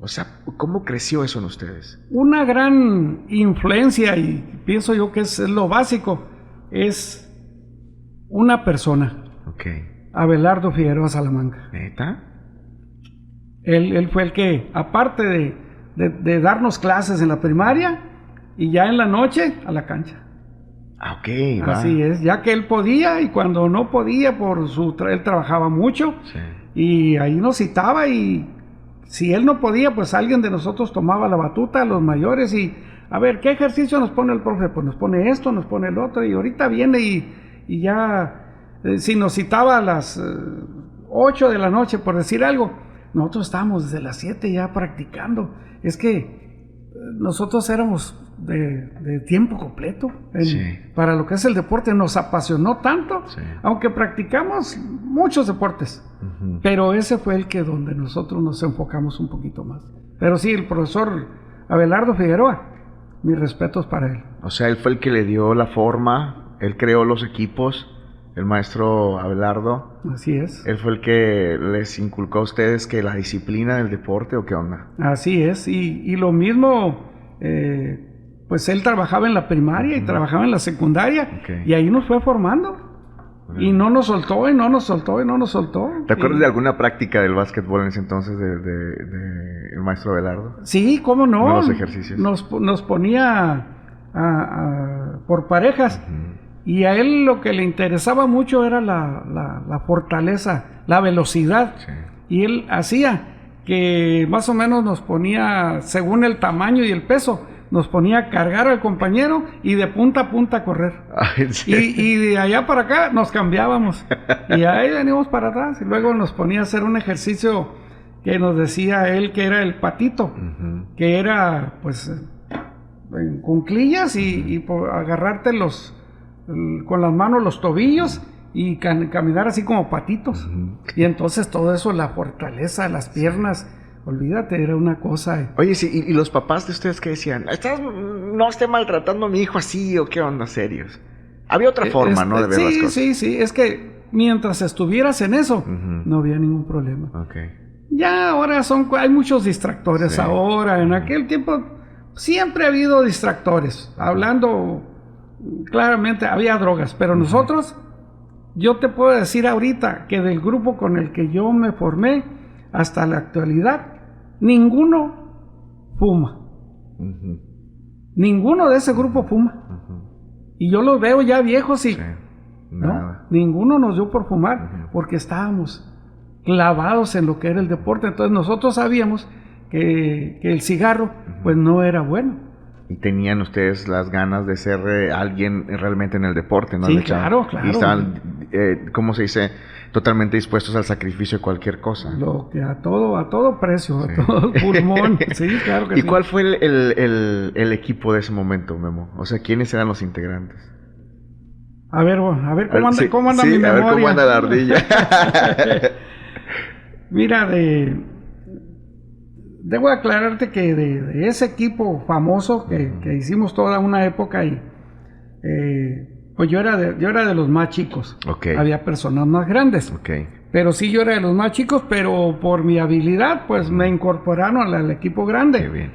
O sea, ¿cómo creció eso en ustedes? Una gran influencia, y pienso yo que es lo básico, es una persona. Ok. Abelardo Figueroa Salamanca. ¿Neta? Él fue el que, aparte de darnos clases en la primaria, y ya en la noche a la cancha. Ah, ok, va. Así es, ya que él podía, y cuando no podía, él trabajaba mucho, Sí. y ahí nos citaba, y si él no podía, pues alguien de nosotros tomaba la batuta, los mayores, y a ver, ¿qué ejercicio nos pone el profe? Pues nos pone esto, nos pone el otro, y ahorita viene y ya, si nos citaba a las 8 de la noche, por decir algo, nosotros estábamos desde las 7 ya practicando. Es que nosotros éramos de tiempo completo Sí. para lo que es el deporte. Nos apasionó tanto, Sí. aunque practicamos muchos deportes, pero ese fue el que donde nosotros nos enfocamos un poquito más. Pero sí, el profesor Abelardo Figueroa, mis respetos para él. O sea, él fue el que le dio la forma, él creó los equipos, el maestro Abelardo. Así es. Él fue el que les inculcó a ustedes que la disciplina del deporte, ¿o qué onda? Así es, y lo mismo, pues él trabajaba en la primaria y trabajaba en la secundaria, Okay. y ahí nos fue formando. Y no nos soltó, y no nos soltó, y no nos soltó. ¿Te acuerdas de alguna práctica del básquetbol en ese entonces de el maestro Abelardo? Sí, cómo no. ¿De los ejercicios? Nos ponía por parejas. Y a él lo que le interesaba mucho era la fortaleza, la velocidad. Sí. Y él hacía que más o menos nos ponía, según el tamaño y el peso, nos ponía a cargar al compañero y de punta a punta a correr. Ay, ¿sí? Y de allá para acá nos cambiábamos. Y ahí veníamos para atrás. Y luego nos ponía a hacer un ejercicio que nos decía él que era el patito. Que era, pues, en cuclillas y agarrarte con las manos los tobillos y caminar así como patitos. Y entonces todo eso, la fortaleza, las piernas, olvídate, era una cosa. Oye, sí, ¿y los papás de ustedes qué decían? No esté maltratando a mi hijo así, ¿o qué onda? Serios. Había otra forma, ¿no? De ver las cosas. Sí, es que mientras estuvieras en eso, no había ningún problema. Okay. Ya ahora hay muchos distractores. Sí. Ahora, en aquel tiempo siempre ha habido distractores. Hablando claramente, había drogas, pero nosotros, yo te puedo decir ahorita que del grupo con el que yo me formé hasta la actualidad, ninguno fuma. Ninguno de ese grupo fuma. Y yo los veo ya viejos y sí, ¿no? Ninguno nos dio por fumar, porque estábamos clavados en lo que era el deporte. Entonces nosotros sabíamos que el cigarro pues no era bueno. Y tenían ustedes las ganas de ser alguien realmente en el deporte, ¿no? Sí, claro. Y estaban, ¿cómo se dice? Totalmente dispuestos al sacrificio de cualquier cosa. Lo que a todo precio, sí. A todo pulmón. Sí, claro que ¿Y sí. cuál fue el equipo de ese momento, Memo? O sea, ¿quiénes eran los integrantes? A ver, ¿cómo anda mi memoria? A ver cómo anda la ardilla. Mira, debo aclararte que de ese equipo famoso que hicimos toda una época y pues yo era de los más chicos. Okay. Había personas más grandes. Okay. Pero sí, yo era de los más chicos, pero por mi habilidad pues me incorporaron al equipo grande. Qué bien.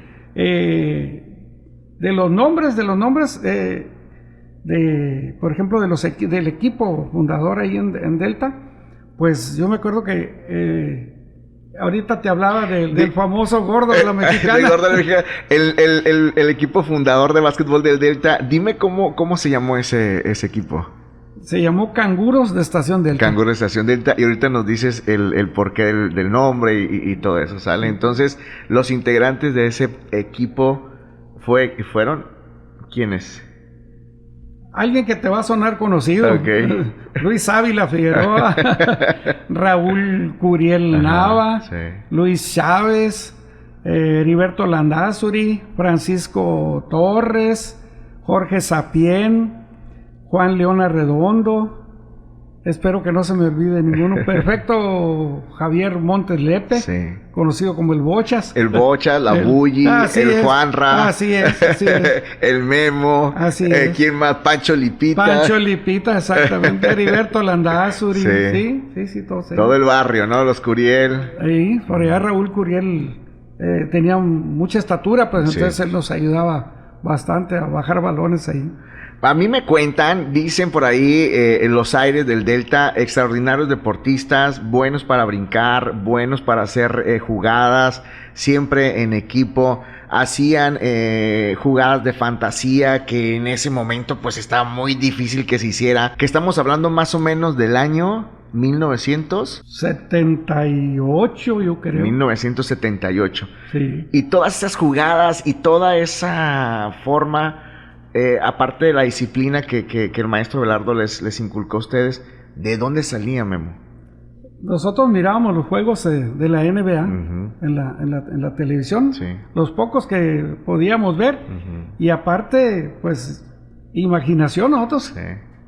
De los nombres por ejemplo, del equipo fundador ahí en Delta, pues yo me acuerdo que ahorita te hablaba del famoso Gordo de la Mexicana. De Gordo de la Mexicana. El equipo fundador de básquetbol del Delta. Dime cómo se llamó ese equipo. Se llamó Canguros de Estación Delta. Canguros de Estación Delta, y ahorita nos dices el porqué del nombre y todo eso, ¿sale? Entonces, los integrantes de ese equipo fueron, ¿quiénes? Alguien que te va a sonar conocido. Okay. Luis Ávila Figueroa, Raúl Curiel Nava, sí. Luis Chávez, Heriberto Landázuri, Francisco Torres, Jorge Sapien, Juan León Arredondo, espero que no se me olvide ninguno. Perfecto Javier Montes Lepe, sí. conocido como el Bochas. El Bochas, la Bulli, el Juanra. Así es. El Memo. Así es. ¿Quién más? Pancho Lipita. Pancho Lipita, exactamente. Heriberto Landázuri. Sí, todos ellos. Todo el barrio, ¿no? Los Curiel. Sí, por allá Raúl Curiel tenía mucha estatura, pues entonces él nos ayudaba bastante a bajar balones ahí. A mí me cuentan, dicen por ahí en los aires del Delta, extraordinarios deportistas, buenos para brincar, buenos para hacer jugadas, siempre en equipo, hacían jugadas de fantasía que en ese momento pues estaba muy difícil que se hiciera, que estamos hablando más o menos del año 1978, yo creo. 1978. Sí. Y todas esas jugadas y toda esa forma... aparte de la disciplina que el maestro Belardo les inculcó a ustedes, ¿de dónde salía, Memo? Nosotros mirábamos los juegos de la NBA en la televisión, los pocos que podíamos ver, y aparte, pues, imaginación. Nosotros,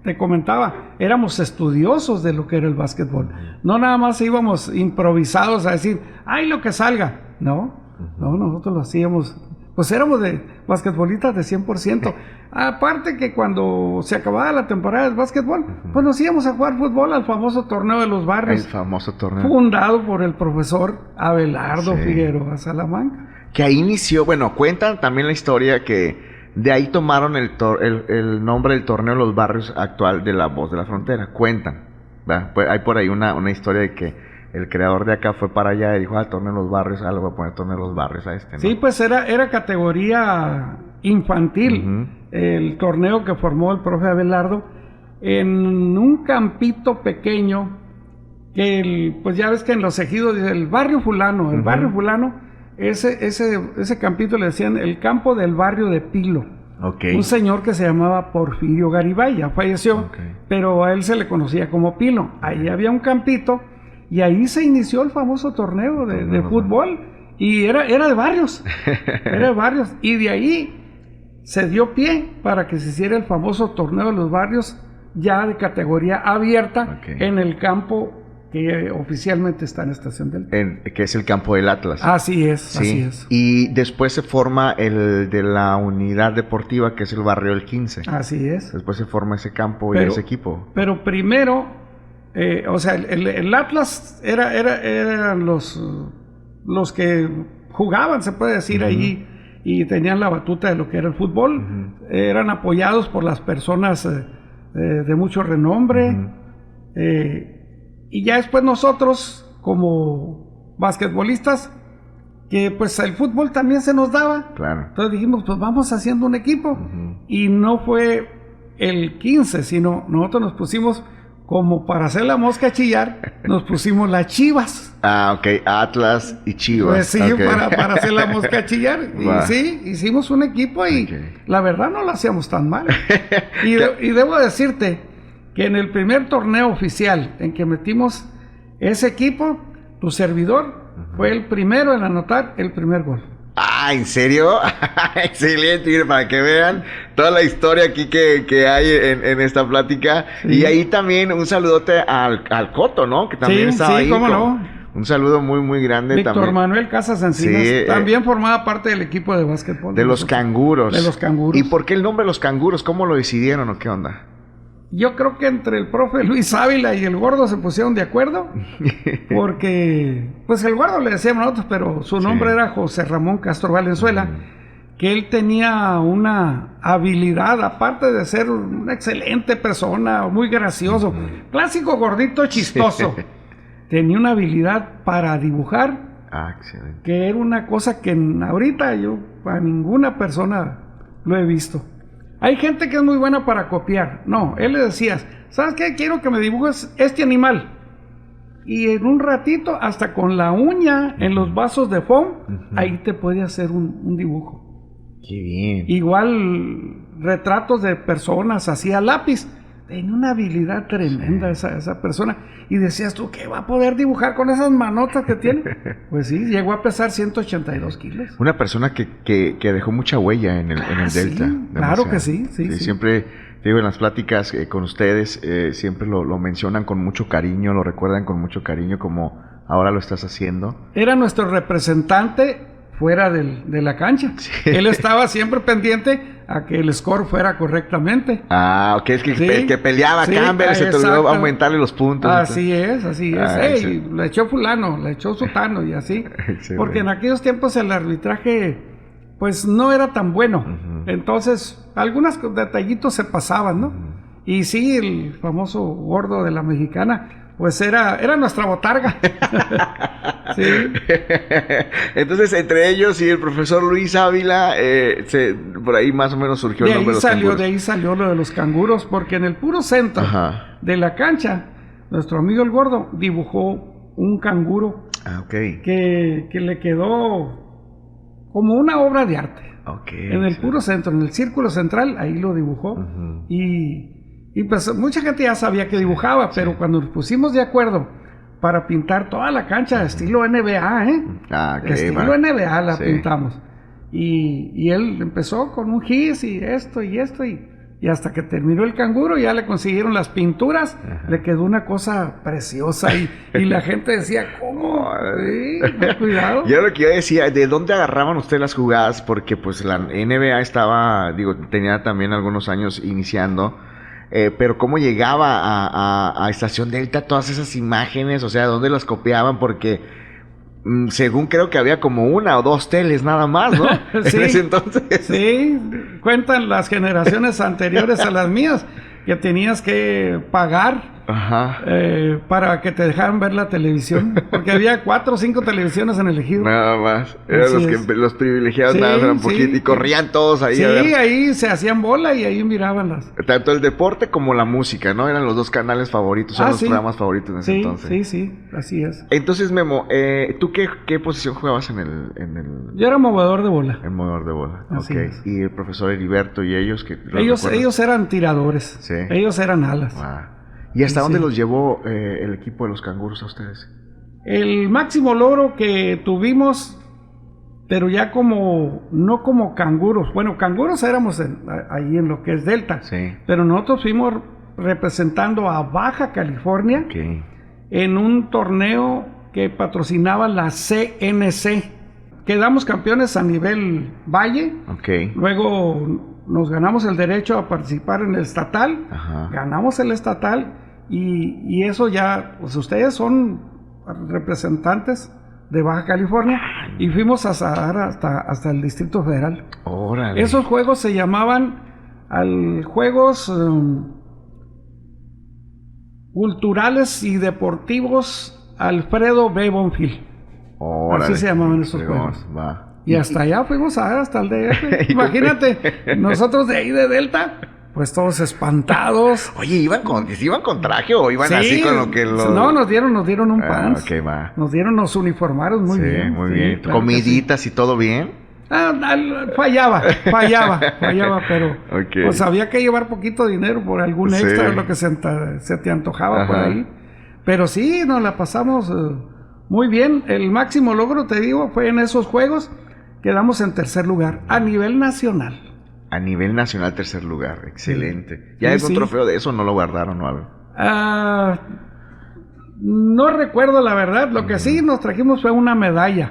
te comentaba, éramos estudiosos de lo que era el básquetbol. No nada más íbamos improvisados a decir, ¡ay, lo que salga! No, nosotros lo hacíamos... Pues éramos de basquetbolistas de 100%. Aparte que cuando se acababa la temporada del básquetbol, pues nos íbamos a jugar fútbol al famoso torneo de los barrios. El famoso torneo. Fundado por el profesor Abelardo Figueroa Salamanca. Que ahí inició, bueno, cuentan también la historia que de ahí tomaron el nombre del torneo de los barrios actual de La Voz de la Frontera. Cuentan, ¿verdad? Pues hay por ahí una historia de que el creador de acá fue para allá y dijo, torneo de los barrios, le voy a poner torneo de los barrios a este, ¿no? Sí, pues era categoría infantil, el torneo que formó el profe Abelardo, en un campito pequeño, que pues ya ves que en los ejidos dice el barrio fulano, ese campito le decían el campo del barrio de Pilo. Okay. Un señor que se llamaba Porfirio Garibay, ya falleció, pero a él se le conocía como Pilo. Ahí había un campito, y ahí se inició el famoso torneo de fútbol, y era de barrios, y de ahí se dio pie para que se hiciera el famoso torneo de los barrios, ya de categoría abierta, en el campo que oficialmente está en Estación Delta. Que es el campo del Atlas. Así es. Y después se forma el de la unidad deportiva, que es el barrio del 15. Así es. Después se forma ese campo y ese equipo. Pero primero... o sea, el Atlas eran los que jugaban, se puede decir, allí, y tenían la batuta de lo que era el fútbol. Eran apoyados por las personas de mucho renombre. Y ya después nosotros, como basquetbolistas, que pues el fútbol también se nos daba. Claro. Entonces dijimos, pues vamos haciendo un equipo. Y no fue el 15, sino nosotros nos pusimos... Como para hacer la mosca chillar, nos pusimos las Chivas. Atlas y Chivas. Pues sí, para hacer la mosca chillar. Y sí, hicimos un equipo y la verdad no lo hacíamos tan mal. Y debo decirte que en el primer torneo oficial en que metimos ese equipo, tu servidor fue el primero en anotar el primer gol. ¿En serio? Excelente, miren, para que vean toda la historia aquí que hay en esta plática. Y ahí también un saludote al Coto, ¿no? Que también estaba ahí. Cómo no. Un saludo muy, muy grande Víctor también. Manuel Casas Encinas, también formaba parte del equipo de básquetbol. De los Canguros. De los Canguros. ¿Y por qué el nombre de los Canguros? ¿Cómo lo decidieron o qué onda? Yo creo que entre el profe Luis Ávila y el Gordo se pusieron de acuerdo, porque, pues el Gordo le decíamos nosotros, pero su nombre era José Ramón Castro Valenzuela, que él tenía una habilidad, aparte de ser una excelente persona, muy gracioso, clásico gordito chistoso, tenía una habilidad para dibujar, que era una cosa que ahorita yo a ninguna persona lo he visto. Hay gente que es muy buena para copiar. No, él le decía, ¿sabes qué? Quiero que me dibujes este animal. Y en un ratito, hasta con la uña en los vasos de foam, ahí te puede hacer un dibujo. Qué bien. Igual retratos de personas así a lápiz. Tenía una habilidad tremenda esa persona. Y decías tú, ¿qué va a poder dibujar con esas manotas que tiene? Pues sí, llegó a pesar 182 kilos. Una persona que dejó mucha huella en el Delta. Sí, claro que sí. Siempre, digo, en las pláticas con ustedes, siempre lo mencionan con mucho cariño, lo recuerdan con mucho cariño, como ahora lo estás haciendo. Era nuestro representante fuera de la cancha. Sí. Él estaba siempre pendiente a que el score fuera correctamente. Ah, ok, es que peleaba Campbell, se te olvidó aumentarle los puntos. Así es. Hey, le echó fulano, le echó sutano y así. Porque en aquellos tiempos el arbitraje pues no era tan bueno. Entonces, algunos detallitos se pasaban, ¿no? Y sí, el famoso gordo de la mexicana, pues era nuestra botarga. Sí. Entonces, entre ellos y el profesor Luis Ávila, por ahí más o menos surgió el nombre de los canguros. De ahí salió lo de los canguros, porque en el puro centro de la cancha, nuestro amigo el gordo dibujó un canguro que le quedó como una obra de arte. En el puro centro, en el círculo central, ahí lo dibujó. Y pues mucha gente ya sabía que dibujaba, pero cuando nos pusimos de acuerdo para pintar toda la cancha, estilo NBA, estilo NBA la pintamos. Y él empezó con un gis y esto, y hasta que terminó el canguro, ya le consiguieron las pinturas, le quedó una cosa preciosa, y la gente decía, ¿cómo? Sí, cuidado. Yo lo que yo decía, ¿de dónde agarraban ustedes las jugadas? Porque pues la NBA estaba, tenía también algunos años iniciando. Pero cómo llegaba a Estación Delta todas esas imágenes, o sea, ¿dónde las copiaban? Porque según creo que había como 1 o 2 teles nada más, ¿no? Sí, en ese entonces. Sí, cuentan las generaciones anteriores a las mías que tenías que pagar para que te dejaran ver la televisión, porque había 4 o 5 televisiones en el ejido. Nada más, eran los privilegiados, nada más eran poquito, y corrían todos ahí. Sí, ahí se hacían bola y ahí miraban las. Tanto el deporte como la música, ¿no? Eran los 2 canales favoritos, son los programas favoritos en ese entonces. Sí, así es. Entonces, Memo, ¿tú qué posición jugabas en el...? Yo era movedor de bola. El movedor de bola, así es. Y el profesor Heriberto y ellos, ellos eran tiradores, ellos eran alas. ¿Y hasta dónde los llevó el equipo de los canguros a ustedes? El máximo logro que tuvimos, pero ya no como canguros. Bueno, canguros éramos ahí en lo que es Delta. Pero nosotros fuimos representando a Baja California en un torneo que patrocinaba la CNC. Quedamos campeones a nivel valle. Luego nos ganamos el derecho a participar en el estatal. Ganamos el estatal. Y eso ya, pues ustedes son representantes de Baja California y fuimos hasta el Distrito Federal. ¡Órale! Esos juegos se llamaban Juegos Culturales y Deportivos Alfredo B. Bonfil. ¡Órale! Así se llamaban esos juegos. Y hasta allá fuimos hasta el DF. Imagínate, nosotros de ahí de Delta, pues todos espantados. Oye, ¿iban con traje o iban así con lo que los...? No, nos dieron un pants. Va. Nos dieron los uniformados muy bien. Muy bien. Claro. ¿Comiditas y todo bien? Fallaba, pero pues había que llevar poquito dinero por algún extra, lo que se te antojaba por ahí. Pero sí, nos la pasamos muy bien. El máximo logro, te digo, fue en esos juegos. Quedamos en tercer lugar a nivel nacional. A nivel nacional, tercer lugar. Excelente. ¿Ya es un trofeo de eso? ¿No lo guardaron o algo? No recuerdo la verdad. Lo que sí nos trajimos fue una medalla.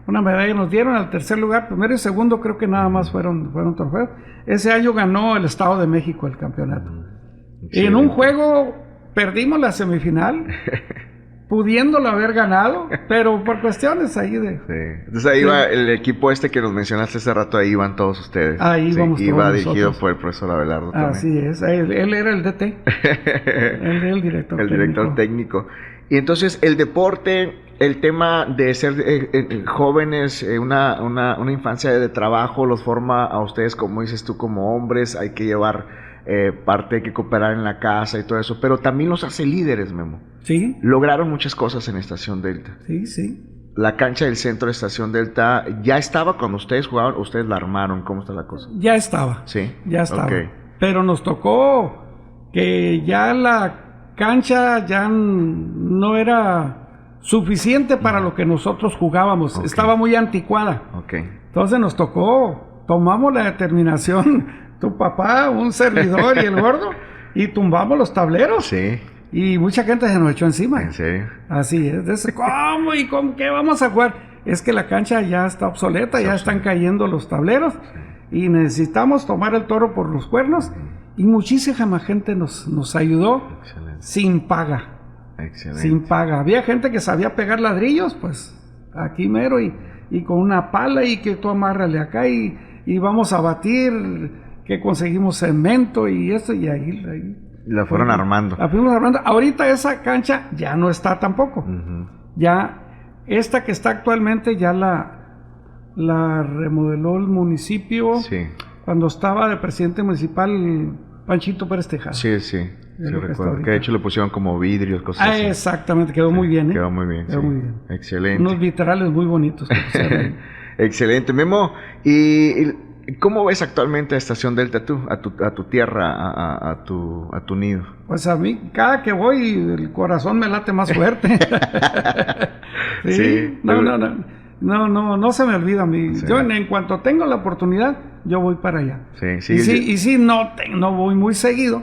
Una medalla nos dieron al tercer lugar. Primero y segundo creo que nada más fueron trofeos. Ese año ganó el Estado de México el campeonato. Y en un juego perdimos la semifinal. Pudiéndolo haber ganado, pero por cuestiones ahí de... Entonces ahí iba el equipo que nos mencionaste hace rato, ahí iban todos ustedes. Ahí íbamos todos iba nosotros. Dirigido por el profesor Abelardo también. Así es, él era el DT. Él era el director técnico. El director técnico. Y entonces el deporte, el tema de ser jóvenes, una infancia de trabajo los forma a ustedes, como dices tú, como hombres. Hay que llevar parte, hay que cooperar en la casa y todo eso, pero también los hace líderes, Memo. Sí. Lograron muchas cosas en Estación Delta. Sí, sí. La cancha del centro de Estación Delta, ¿ya estaba cuando ustedes jugaban o ustedes la armaron? ¿Cómo está la cosa? Ya estaba. Sí. Ya estaba. Okay. Pero nos tocó que ya la cancha ya no era suficiente para lo que nosotros jugábamos. Okay. Estaba muy anticuada. Okay. Entonces nos tocó, tomamos la determinación, tu papá, un servidor y el gordo, y tumbamos los tableros. Sí. Y mucha gente se nos echó encima. ¿En serio? Así es. ¿Cómo y con qué vamos a jugar? Es que la cancha ya está obsoleta, ya están cayendo los tableros, y necesitamos tomar el toro por los cuernos. Y muchísima gente nos ayudó. Excelente. Sin paga. Excelente. Sin paga. Había gente que sabía pegar ladrillos, pues aquí mero, y con una pala, y que tú amárrale acá, y vamos a batir, que conseguimos cemento y eso, y ahí la fueron armando. La fuimos armando. Ahorita esa cancha ya no está tampoco. Ya, esta que está actualmente ya la remodeló el municipio. Sí. Cuando estaba de presidente municipal Panchito Pérez Tejada. Sí, sí. Sí, recuerdo. Que de hecho le pusieron como vidrios, cosas así. Exactamente, quedó muy bien, ¿eh? Quedó muy bien. Quedó muy bien. Excelente. Unos vitrales muy bonitos. Excelente, Memo. ¿Y cómo ves actualmente a Estación Delta tú, a tu tierra, a tu nido? Pues a mí, cada que voy, el corazón me late más fuerte. Sí. No se me olvida a mí. Sí. Yo en cuanto tengo la oportunidad, yo voy para allá. Sí, no voy muy seguido,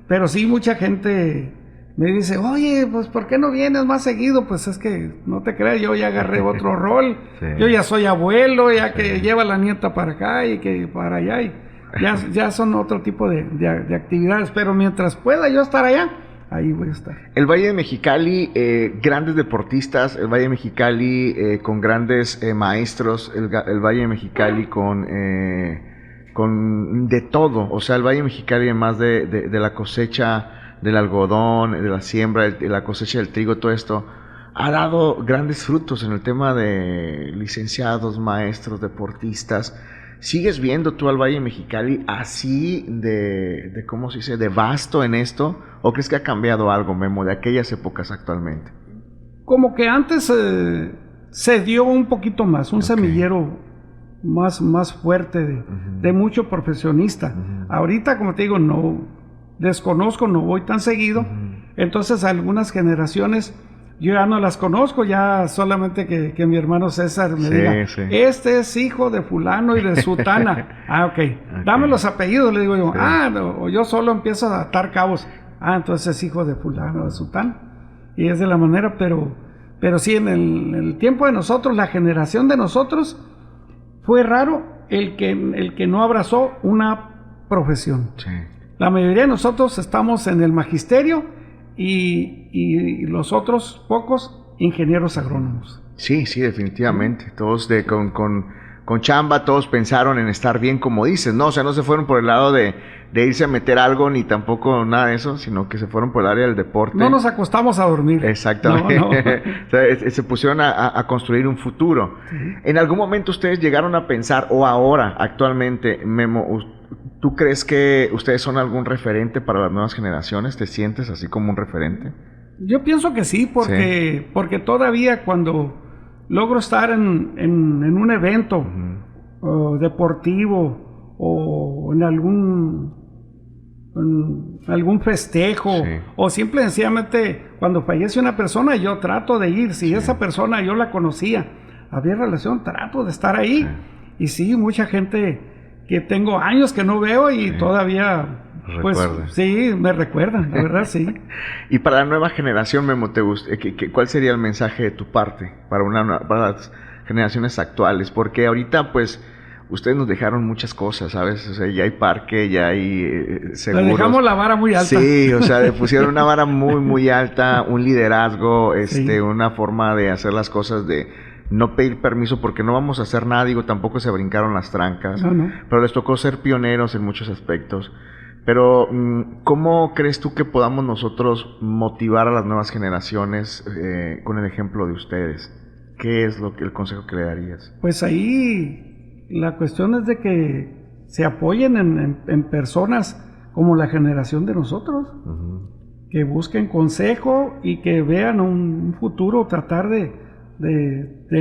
pero sí mucha gente me dice, oye, pues ¿por qué no vienes más seguido? Pues es que, no te creas, yo ya agarré otro rol. Sí. Yo ya soy abuelo, ya que lleva la nieta para acá y que para allá, y ya son otro tipo de actividades, pero mientras pueda yo estar allá, ahí voy a estar. El Valle de Mexicali, grandes deportistas, el Valle de Mexicali con grandes maestros, el Valle de Mexicali con de todo, o sea, el Valle de Mexicali, además de la cosecha del algodón, de la siembra, de la cosecha del trigo, todo esto, ha dado grandes frutos en el tema de licenciados, maestros, deportistas. ¿Sigues viendo tú al Valle de Mexicali así de ¿cómo se dice?, de vasto en esto? ¿O crees que ha cambiado algo, Memo, de aquellas épocas actualmente? Como que antes se dio un poquito más, un semillero más fuerte de mucho profesionista. Ahorita, como te digo, no desconozco, no voy tan seguido. Entonces algunas generaciones yo ya no las conozco, ya solamente que mi hermano César me diga, este es hijo de fulano y de sutana. Okay. Dame los apellidos, le digo yo. O yo solo empiezo a atar cabos. Entonces es hijo de fulano, de sutana. Y es de la manera, pero sí, en el tiempo de nosotros, la generación de nosotros, fue raro el que no abrazó una profesión. Sí. La mayoría de nosotros estamos en el magisterio y los otros pocos ingenieros agrónomos. Sí, definitivamente. Todos con chamba, todos pensaron en estar bien, como dices, ¿no? O sea, no se fueron por el lado de irse a meter algo, ni tampoco nada de eso, sino que se fueron por el área del deporte. No nos acostamos a dormir. Exactamente. No. O sea, se pusieron a construir un futuro. Sí. ¿En algún momento ustedes llegaron a pensar, o ahora, actualmente, Memo, tú crees que ustedes son algún referente para las nuevas generaciones? ¿Te sientes así como un referente? Yo pienso que sí, porque todavía cuando logro estar en un evento deportivo o en algún festejo, o simple y sencillamente cuando fallece una persona, yo trato de ir. Si esa persona yo la conocía, había relación, trato de estar ahí. Y sí, mucha gente que tengo años que no veo y todavía, pues, sí, me recuerdan, la verdad, sí. Y para la nueva generación, Memo, ¿cuál sería el mensaje de tu parte para las generaciones actuales? Porque ahorita, pues, ustedes nos dejaron muchas cosas, ¿sabes? O sea, ya hay parque, ya hay seguros. Le dejamos la vara muy alta. Sí, o sea, le pusieron una vara muy, muy alta, un liderazgo, una forma de hacer las cosas de no pedir permiso porque no vamos a hacer nada, digo, tampoco se brincaron las trancas, pero les tocó ser pioneros en muchos aspectos. Pero, ¿cómo crees tú que podamos nosotros motivar a las nuevas generaciones con el ejemplo de ustedes? ¿Qué es el consejo que le darías? Pues ahí la cuestión es de que se apoyen en personas como la generación de nosotros, que busquen consejo y que vean un futuro, tratar de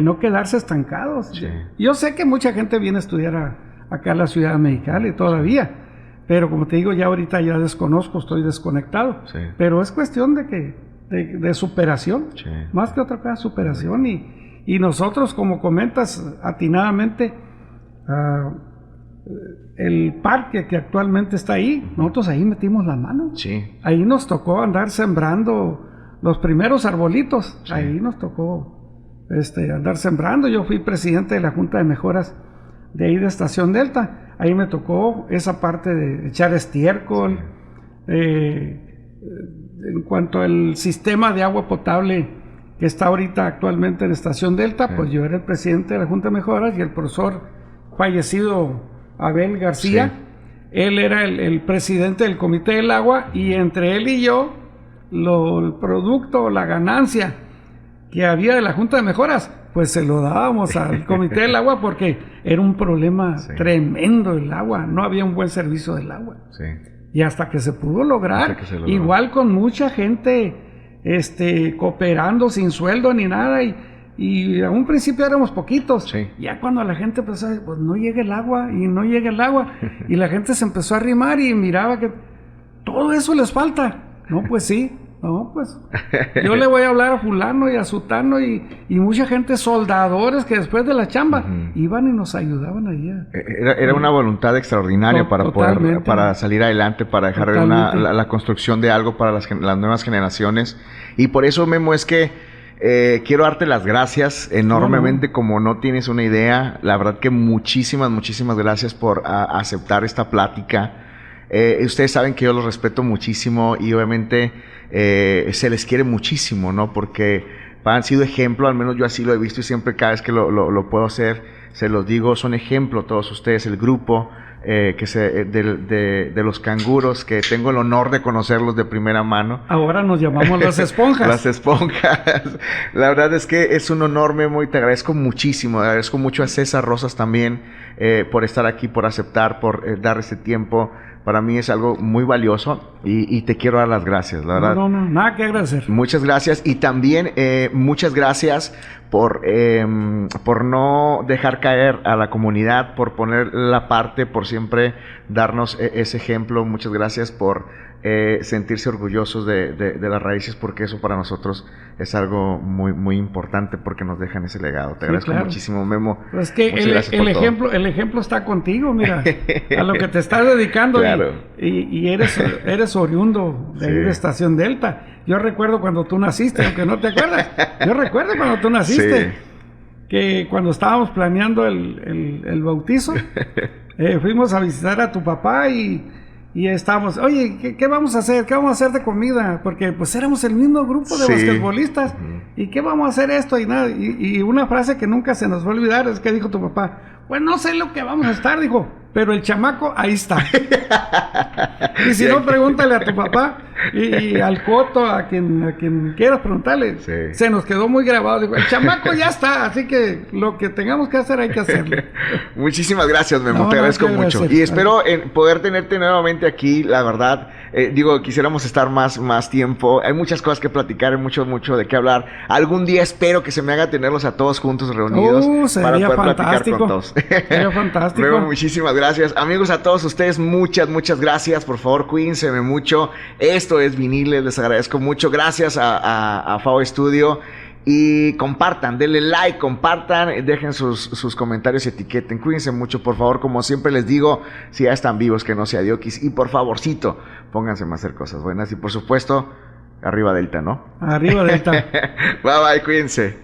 no quedarse estancados. Sí. Yo sé que mucha gente viene a estudiar acá a la ciudad de Mexicali todavía, pero como te digo, ya ahorita ya desconozco, estoy desconectado. Sí. Pero es cuestión de superación, sí, más que otra cosa, superación. Y nosotros, como comentas atinadamente, el parque que actualmente está ahí, nosotros ahí metimos la mano. Sí. Ahí nos tocó andar sembrando los primeros arbolitos. Sí. Ahí nos tocó andar sembrando. Yo fui presidente de la Junta de Mejoras de ahí de Estación Delta. Ahí me tocó esa parte de echar estiércol. Sí. En cuanto al sistema de agua potable que está ahorita actualmente en Estación Delta, sí, pues yo era el presidente de la Junta de Mejoras y el profesor fallecido Abel García, sí, él era el presidente del Comité del Agua, y entre él y yo, el producto, la ganancia que había de la Junta de Mejoras, pues se lo dábamos al Comité del Agua porque era un problema, sí, tremendo el agua, no había un buen servicio del agua. Sí. Y hasta que se pudo lograr, igual con mucha gente cooperando sin sueldo ni nada, y a un principio éramos poquitos. Sí. Ya cuando la gente empezó a decir, pues no llega el agua, y no llega el agua, y la gente se empezó a arrimar y miraba que todo eso les falta. No, pues sí. No, pues yo le voy a hablar a fulano y a sutano y mucha gente, soldadores que después de la chamba iban y nos ayudaban allá. Era una voluntad extraordinaria para poder, para salir adelante, para dejar la construcción de algo para las nuevas generaciones. Y por eso, Memo, es que quiero darte las gracias enormemente, como no tienes una idea. La verdad que muchísimas gracias por aceptar esta plática. Ustedes saben que yo los respeto muchísimo y obviamente se les quiere muchísimo, ¿no? Porque han sido ejemplo, al menos yo así lo he visto, y siempre cada vez que lo puedo hacer, se los digo, son ejemplo todos ustedes, el grupo de los canguros, que tengo el honor de conocerlos de primera mano. Ahora nos llamamos las esponjas. Las esponjas. La verdad es que es un honor, Memo, y te agradezco muchísimo. Agradezco mucho a César Rosas también por estar aquí, por aceptar, por dar este tiempo. Para mí es algo muy valioso y te quiero dar las gracias, la verdad. No, nada que agradecer. Muchas gracias, y también muchas gracias por no dejar caer a la comunidad, por poner la parte, por siempre darnos ese ejemplo. Muchas gracias por sentirse orgullosos de las raíces, porque eso para nosotros es algo muy importante, porque nos dejan ese legado. Te agradezco muchísimo, Memo. Pues que el ejemplo está contigo, mira, a lo que te estás dedicando. Claro. y eres oriundo de Estación Delta. Yo recuerdo cuando tú naciste, aunque no te acuerdas. Yo recuerdo cuando tú naciste, que cuando estábamos planeando el bautizo, fuimos a visitar a tu papá y estábamos, oye, ¿qué vamos a hacer? ¿Qué vamos a hacer de comida? Porque pues éramos el mismo grupo de basquetbolistas. ¿Y qué vamos a hacer esto? Y nada. Y una frase que nunca se nos va a olvidar es que dijo tu papá, pues no sé lo que vamos a estar, dijo, pero el chamaco ahí está. Y si no, pregúntale a tu papá y al Coto, a quien quieras preguntarle. Se nos quedó muy grabado. Digo, el chamaco ya está, así que lo que tengamos que hacer hay que hacerlo. Muchísimas gracias, Memo, te agradezco mucho. Y espero poder tenerte nuevamente aquí, la verdad. Quisiéramos estar más tiempo. Hay muchas cosas que platicar, hay mucho de qué hablar. Algún día espero que se me haga tenerlos a todos juntos, reunidos, para poder platicar con todos. Sería fantástico. Memo, muchísimas gracias. Amigos, a todos ustedes, muchas gracias. Por favor, cuídense mucho. Esto es Viniles, les agradezco mucho. Gracias a FAO Studio. Y compartan, denle like, compartan, dejen sus comentarios y etiqueten. Cuídense mucho, por favor, como siempre les digo, si ya están vivos, que no sea diokis. Y por favorcito, pónganse a hacer cosas buenas. Y por supuesto, arriba Delta, ¿no? Arriba Delta. Bye, cuídense.